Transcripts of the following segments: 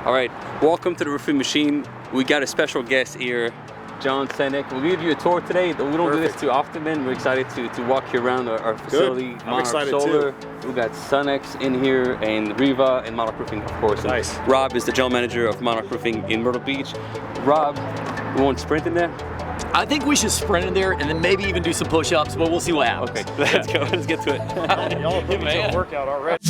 All right, welcome to the Roofing Machine. We got a special guest here, John Senac. We'll give you a tour today. We don't do this too often, man. We're excited to walk you around our facility. I'm excited Solar. too. We got Senac in here, and Riva and Monarch Roofing, of course. And nice. Rob is the general manager of Monarch Roofing in Myrtle Beach. Rob, we want to sprint in there? I think we should sprint in there and then maybe even do some push-ups, but we'll see what happens. Okay, let's go. Let's get to it. Y'all put me to a workout already.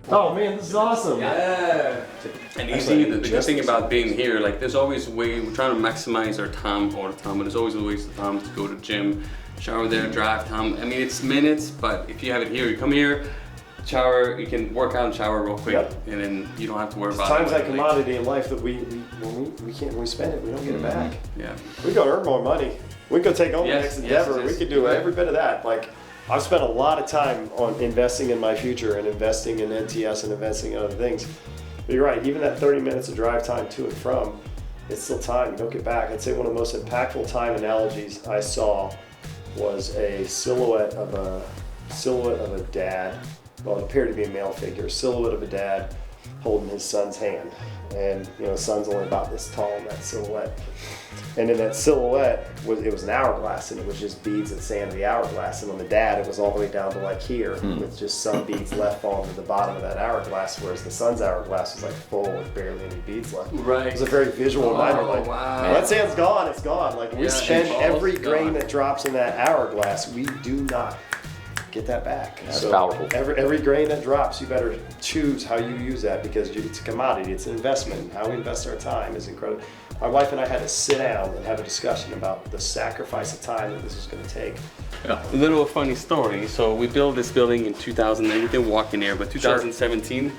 Oh man, this is awesome. Yeah. And easy, the good thing about being here, like there's always a way, we're trying to maximize our time all the time, but there's always a waste of time to go to gym, shower there, drive time. I mean, it's minutes, but if you have it here, you come here, shower, you can work out and shower real quick, and then you don't have to worry about it. Time's that commodity in life that we can't, when we spend it, we don't get it back. Yeah. We go earn more money. We go take on the next endeavor. We could do every bit of that. Like, I've spent a lot of time on investing in my future and investing in NTS and investing in other things. But you're right, even that 30 minutes of drive time to and from, it's still time, you don't get back. I'd say one of the most impactful time analogies I saw was a silhouette of a dad, well, it appeared to be a male figure, silhouette of a dad holding his son's hand. And you know, the son's only about this tall in that silhouette. And in that silhouette, it was an hourglass, and it was just beads and sand of the hourglass. And on the dad, it was all the way down to like here, with just some beads left falling to the bottom of that hourglass, whereas the son's hourglass was like full with barely any beads left. Right. It was a very visual reminder. Like, wow. That sand's gone, it's gone. Like, we spend every grain that drops in that hourglass, we do not get that back. That's powerful. Every grain that drops, you better choose how you use that, because it's a commodity, it's an investment. How we invest our time is incredible. My wife and I had to sit down and have a discussion about the sacrifice of time that this is going to take. Yeah. A little funny story. So we built this building in 2000, we didn't walk in here, but 2017. In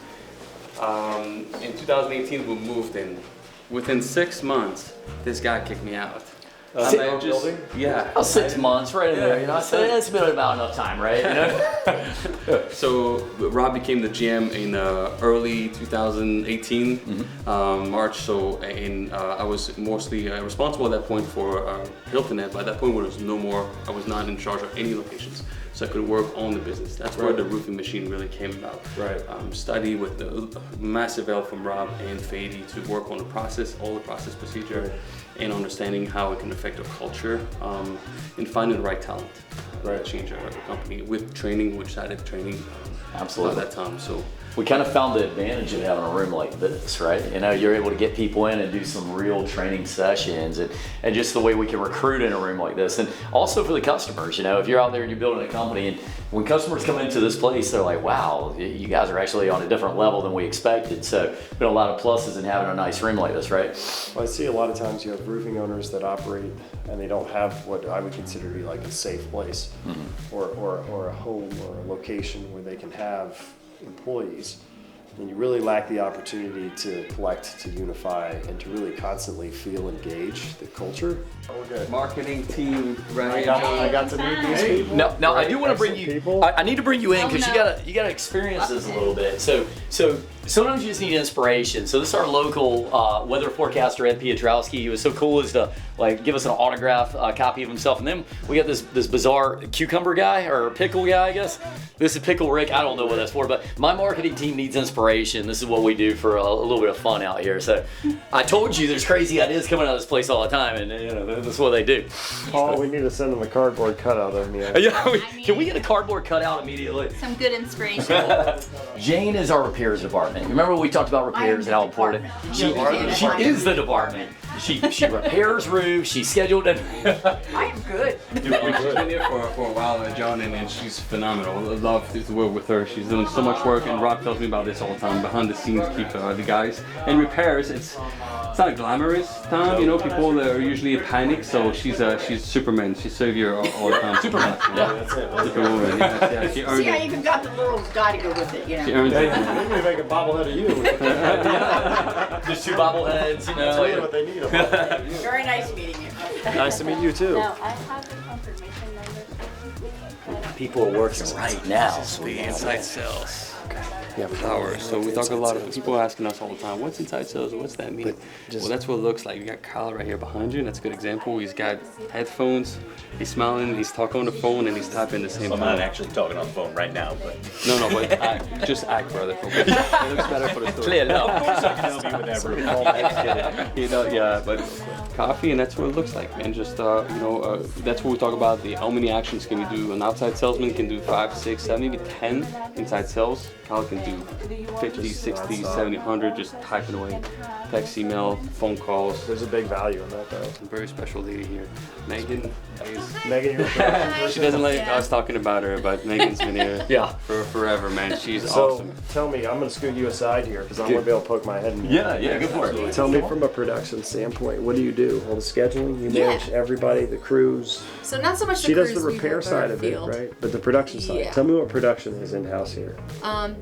2018 we moved in. Within 6 months, this guy kicked me out. Building? Yeah. About 6 months, right in there. You know, I said that's been about enough time, right? You know? So Rob became the GM in early 2018, March. So I was mostly responsible at that point for Hilton Head. By that point, there was no more. I was not in charge of any locations, so I could work on the business. That's where the roofing machine really came about. Right. Study with the massive help from Rob and Fady to work on the process, all the process procedure, and understanding how it can affect our culture, and finding the right talent. Change our company with training, which started training Absolutely. at that time. So we kind of found the advantage of having a room like this, right? You know, you're able to get people in and do some real training sessions, and just the way we can recruit in a room like this. And also for the customers, you know, if you're out there and you're building a company, and when customers come into this place, they're like, wow, you guys are actually on a different level than we expected. So been a lot of pluses in having a nice room like this, right? Well, I see a lot of times you have roofing owners that operate and they don't have what I would consider to be like a safe place, or a home or a location where they can have employees. And you really lack the opportunity to collect, to unify, and to really constantly feel engaged, the culture. Oh, we're good. marketing team, right? I got to meet these people. No, I do want to bring you. I need to bring you in because you gotta experience this a little bit. So sometimes you just need inspiration. So this is our local weather forecaster, Ed Piotrowski. He was so cool as to like give us an autograph copy of himself. And then we got this bizarre cucumber guy or pickle guy, I guess. This is Pickle Rick. I don't know what that's for, but my marketing team needs inspiration. This is what we do for a little bit of fun out here. So I told you there's crazy ideas coming out of this place all the time, and you know that's what they do. Paul, we need to send them a cardboard cutout of me. Can we get a cardboard cutout immediately? Some good inspiration. Jane is our repairs department. Remember we talked about repairs and how important she is the department. She repairs roofs. She's scheduled. I am good. We've been here for a while, John, and she's phenomenal. I love to work with her. She's doing so much work, and Rob tells me about this all the time. Behind the scenes, keep the guys. And repairs, it's not a glamorous time, you know. People are usually in panic, so she's Superman. She's savior all the time. Superman. Yeah, that's it. Superwoman. Yeah, she earned See, I it. even got the little guy to go with it, you know. She earned it. Maybe make a bobblehead of you. Just two bobbleheads, you know. That's what they need. Very nice meeting you. Nice to meet you too. Now, I have the confirmation number. People are working right now. The inside sales. Yeah, Power. So we talk a lot of people asking us all the time, what's inside sales? What's that mean? Well, that's what it looks like. You got Kyle right here behind you, and that's a good example. He's got headphones. He's smiling. He's talking on the phone, and he's typing the same. I'm not actually talking on the phone right now, but No, but just act, brother. Okay. It looks better for the story. Clear enough. of course I can help you with that, bro. You know, yeah, but coffee, and that's what it looks like, man. Just that's what we talk about. How many actions can you do? An outside salesman can do 5, 6, 7, maybe 10 inside sales. Kyle can do 50, 60, 70, 100, just typing away. Text, email, phone calls. There's a big value in that, though. A very special lady here. Megan Megan, you're she doesn't like us talking about her, but Megan's been here for forever, man. She's So awesome. tell me, I'm going to scoot you aside here because I want to be able to poke my head in. Yeah, go for it. Tell me from a production standpoint, what do you do? All the scheduling, you manage everybody, the crews. So not so much the She does crews, the we repair have side our of it, field. right? But the production side. Yeah. Tell me what production is in house here.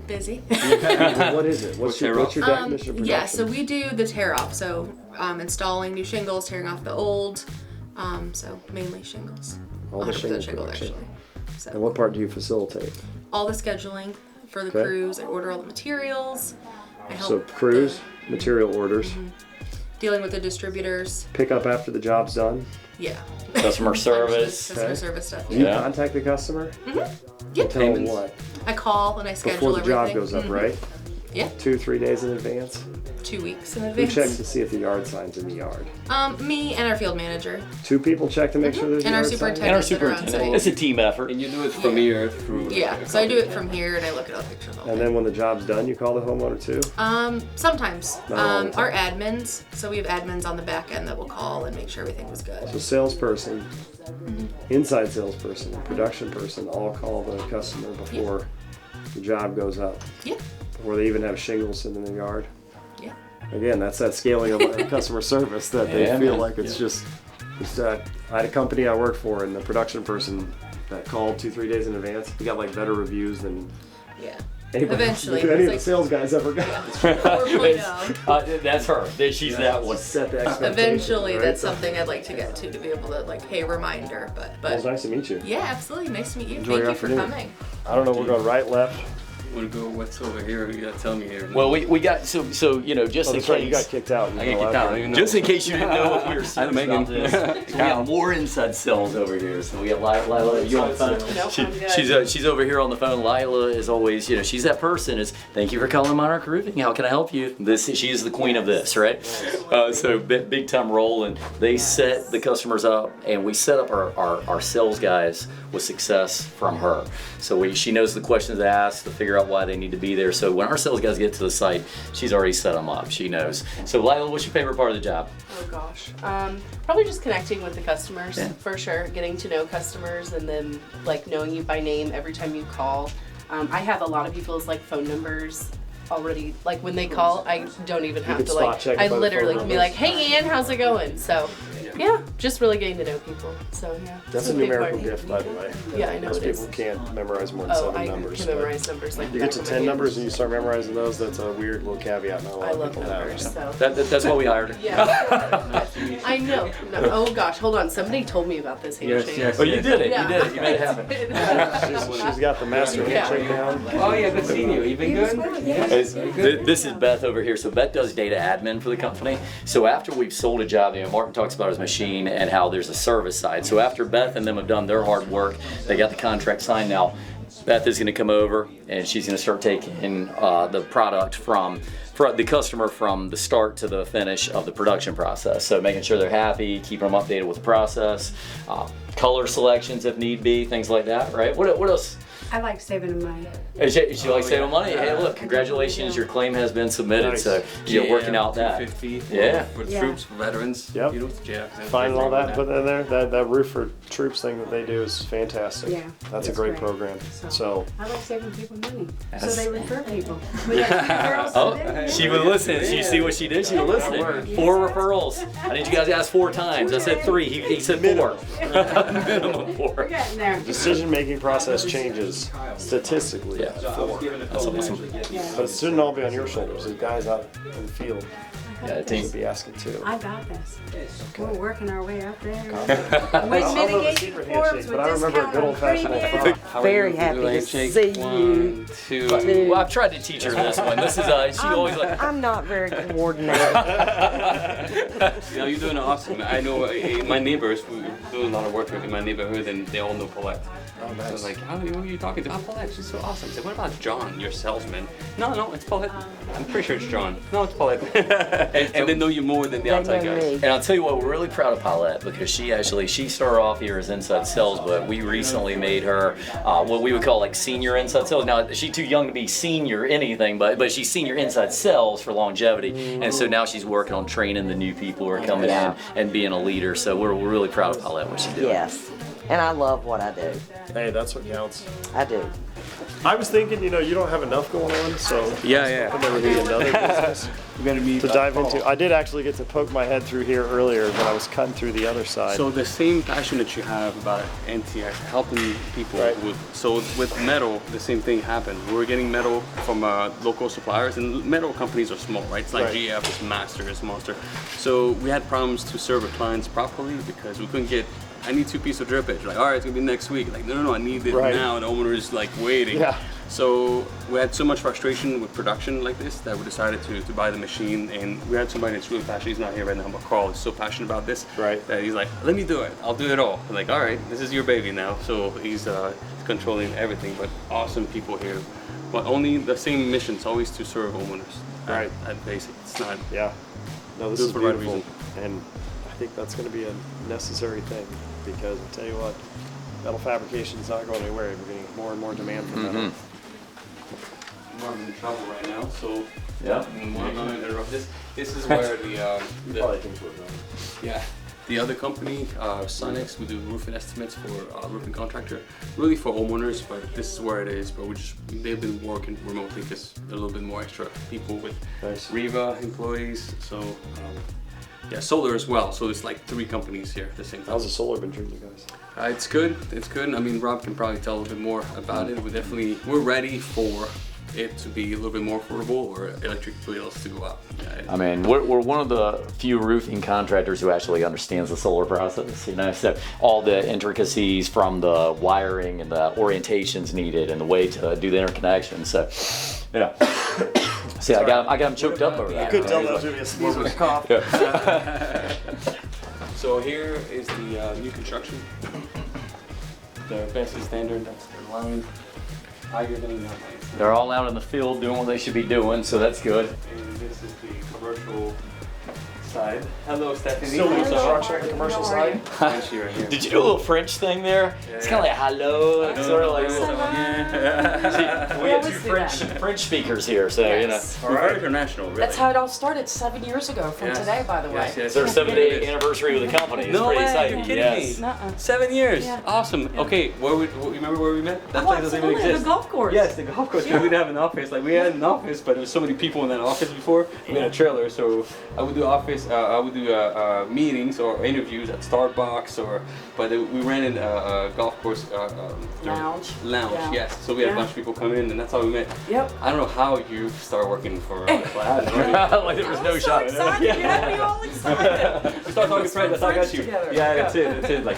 Busy. What is it? What's your definition of production? Yeah, so we do the tear off. So installing new shingles, tearing off the old. So mainly shingles. All the 100% shingle shingles production. actually. So And what part do you facilitate? all the scheduling for the Okay. crews. I order all the materials. I help So crews, material orders, dealing with the distributors. pick up after the job's done. Yeah. Customer service. Customer Okay. service stuff. Do you Yeah. contact the customer? Yep. Tell them what? I call and I schedule Before the everything. job goes up, right? Yeah. 2-3 days in advance. 2 weeks in Who advance. checks to see if the yard sign's in the yard? Me and our field manager. 2 people check to make sure there's a And our yard sign? superintendent. And our that are on superintendent. site. It's a team effort. And you do it from here through. Yeah, so I do it from here and I look at all the pictures all And day. then when the job's done, you call the homeowner too? Sometimes. Not all the time. Our admins, so we have admins on the back end that will call and make sure everything was good. So salesperson, inside salesperson, and production person all call the customer before the job goes up. Yeah, Before they even have shingles sitting in the yard. yeah. Again, that's that scaling of customer service that they Yeah, feel man. like it's just I had a company I worked for, and the production person that called 2-3 days in advance, he got like better reviews than Yeah. anybody, Eventually, any of it's the like- sales guys ever got. 4.0. That's her. She's that one. Set the expectations. Eventually, right? that's something I'd like to get to be able to like, hey, reminder. Well, But it's nice to meet you. yeah, absolutely. Nice to meet you. Enjoy Thank your you for afternoon. coming. I don't know, we're going right, left. Want to go what's over here? You gotta tell me here. Well, we got so just Oh, in that's case right, you got kicked out. I get kicked out. I don't even know. just in case you didn't know if we were serious Megan. about this, so we have more inside sales over here. So we have Lila. You on the phone? Nope, I'm good. She's over here on the phone. Lila is always, she's that person. Is thank you for calling Monarch Roofing. How can I help you? She is the queen of this, right? So big time role, and they set the customers up, and we set up our sales guys with success from her. So she knows the questions to ask to figure out why they need to be there. So when our sales guys get to the site, she's already set them up. She knows. So Lila, what's your favorite part of the job? Oh gosh. Probably just connecting with the customers for sure. Getting to know customers and then like knowing you by name every time you call. I have a lot of people's like phone numbers already. Like when they call, I don't even have could to spot like. check I by the literally phone can be numbers. like, "Hey Ann, how's it going?" So yeah, just really getting to know people. So yeah. That's it's a big numerical part. gift, by the way. Yeah, I know Most it is. people can't memorize more than Oh, 7 I numbers. can but memorize numbers like You the get to back of my 10 hand. numbers and you start memorizing those, that's a weird little caveat not a lot I of love people have. numbers. So. That's why we hired her. Yeah. I know. No, oh gosh, hold on. Somebody told me about this handshake. yes. Oh, you did it. Yeah. You did it. You made it happen. She's got the master Yeah. handshake down. Oh yeah, good seeing you. You been good? This is Beth over here. So Beth does data admin for the company. So after we've sold a job, Martin talks about his machine and how there's a service side. So after Beth and them have done their hard work, they got the contract signed now. Beth is going to come over and she's going to start taking the product from the customer from the start to the finish of the production process. So making sure they're happy, keeping them updated with the process, color selections if need be, things like that, right? What else? I like saving money. She likes saving money. Hey, look, congratulations, your claim has been submitted. Nice. So you're working out that. 250 for, Yeah. for Yeah. troops, for veterans. Yep. You know, yeah. Finding all that, put that in there. That roof for troops thing that they do is fantastic. Yeah, That's a that's great great. program. So I like saving people money, so Yes. they refer people. We got 2 girls Oh, today. she was listening. You see what she did? She was listening. 4 referrals. I need you guys to ask 4 times. I said 3. He said 4. Minimum 4. We're getting there. decision-making process changes statistically. Yeah. at 4. That's awesome. But it shouldn't all be on your shoulders. There's guys out in the field Yeah, Team would be asking too. I got this. Okay. We're working our way up there. I With don't know the mitigation secret forms, handshake, with but I remember a discount good on old-fashioned premium. How are Very you? happy Do a to handshake? see you. 1, 2. Well, I've tried to teach her this one. This is she always like. I'm not very coordinated. You're doing awesome. I know my neighbors, we do a lot of work in my neighborhood, and they all know Paulette. Oh, nice. So I was like, who are you talking to? I'm Paulette, she's so awesome. I said, what about John, your salesman? No, it's Paulette. I'm pretty sure it's John. No, it's Paulette. and they know you more than the outside guys. And I'll tell you what, we're really proud of Paulette because she started off here as inside sales, but we recently made her what we would call like senior inside sales. Now she's too young to be senior anything, but she's senior inside sales for longevity, and so now she's working on training the new people who are coming in and being a leader. So we're really proud of Paulette what she's doing. Yes. And I love what I do. Hey, that's what counts. I do. I was thinking, you don't have enough going on, so Yeah. could there be another business We're gonna meet to dive into? I did actually get to poke my head through here earlier when I was cutting through the other side. So the same passion that you have about NTS, helping people with metal, the same thing happened. We were getting metal from local suppliers, and metal companies are small, right? It's like GF, it's Master, it's Monster. So we had problems to serve our clients properly because we couldn't get. I need 2 pieces of drip edge. Like, all right, it's gonna be next week. Like, no, I need it now. And the owner is like waiting. Yeah. So we had so much frustration with production like this that we decided to buy the machine. And we had somebody that's really passionate. He's not here right now, but Carl is so passionate about this. Right. That he's like, let me do it. I'll do it all. I'm like, all right, this is your baby now. So he's controlling everything. But awesome people here. But only the same mission. It's always to serve homeowners. Right. At basic. It's not. Yeah. No, this Do it is for the right beautiful. reason. And I think that's going to be a necessary thing because I'll tell you what, metal fabrication is not going anywhere. We're getting more and more demand for metal. I'm in trouble right now, so Yeah. I'm not gonna interrupt this. This is where the other company, Senac, we do roofing estimates for roofing contractor, really for homeowners, but this is where it is. But they've been working remotely because a little bit more extra people with Riva employees. So solar as well. So there's like 3 companies here at the same time. How's the solar been treating you guys? It's good. It's good. I mean, Rob can probably tell a little bit more about it. We're ready for it to be a little bit more affordable or electric bills to go up. I mean, we're one of the few roofing contractors who actually understands the solar process, so all the intricacies from the wiring and the orientations needed and the way to do the interconnection. So, see, I got him choked up over that. I couldn't tell that was going to be a sneeze with a cough. So here is the new construction. The best standard, that's their line. Higher than that line. They're all out in the field doing what they should be doing, so that's good. And this is the commercial side. Hello, Stephanie. Still new construction on the commercial side? And she right here. Did you do a little French thing there? It's kind of like hello, sort of like. See, we have 2 French speakers here, so We're very international, really. That's how it all started 7 years ago from today, by the way. It's their 7th anniversary with the company. It's No pretty way, exciting. you're kidding me. 7 years. Yeah. Awesome. Okay, you remember where we met? That place doesn't even absolutely, exist. the golf course. Yes, the golf course. We didn't have an office. Like we had an office, but there was so many people in that office before. We had a trailer, so I would do meetings or interviews at Starbucks but we ran in a golf course Lounge. Yeah. Yes. So we had a bunch of people come in, and that's how we met. Yep. I don't know how you started working for. Like there was no shot. Excited. You had me all excited. We started talking French. That's how I got you. Together. Yeah, that's it. Like.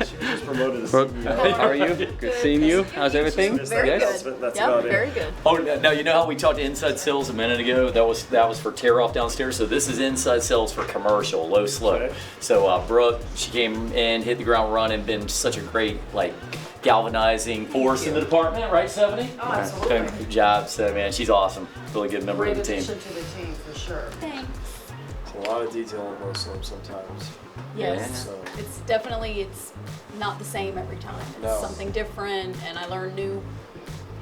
She just promoted a CEO. How are you? Good seeing you. How's everything? Very Yes? good. That's about it. Very good. Oh, now you know how we talked to inside sales a minute ago? That was for tear off downstairs. So this is inside sales for commercial, low slope. Okay. So Brooke, she came in, hit the ground running, been such a great galvanizing force in the department, right, Stephanie? Oh, absolutely. Good job, so man, she's awesome. Really good member Great of the team. addition to the team for sure. Thanks. It's a lot of detail on both slopes sometimes. Yes. So, It's not the same every time. It's No. something different, and I learn new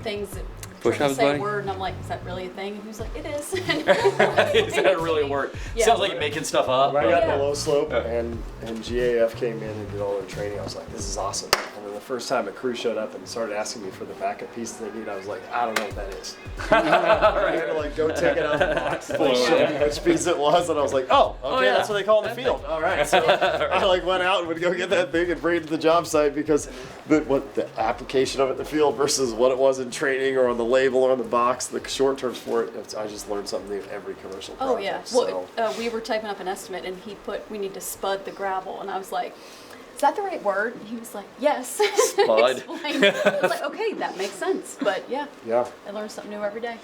things that Push-ups, say buddy? a word, and I'm like, is that really a thing? And he's like, it is. Is that really a word? Yeah. Sounds like you're making stuff up. when I got Yeah. the low slope and GAF came in and did all their training, I was like, this is awesome. And then the first time a crew showed up and started asking me for the backup piece they need, I was like, I don't know what that is. I had to like go take it out of the box and like, show me which piece it was, and I was like, oh, okay, that's what they call it in the field. All right, so I like went out and would go get that thing and bring it to the job site because the application of it in the field versus what it was in training or on the label or on the box, the short terms for it, I just learned something new every commercial project. Oh yeah. So. Well, we were typing up an estimate, and he put, we need to spud the gravel, and I was like, is that the right word? And he was like, yes. Spud. I was like, okay, that makes sense. But yeah, Yeah. I learn something new every day.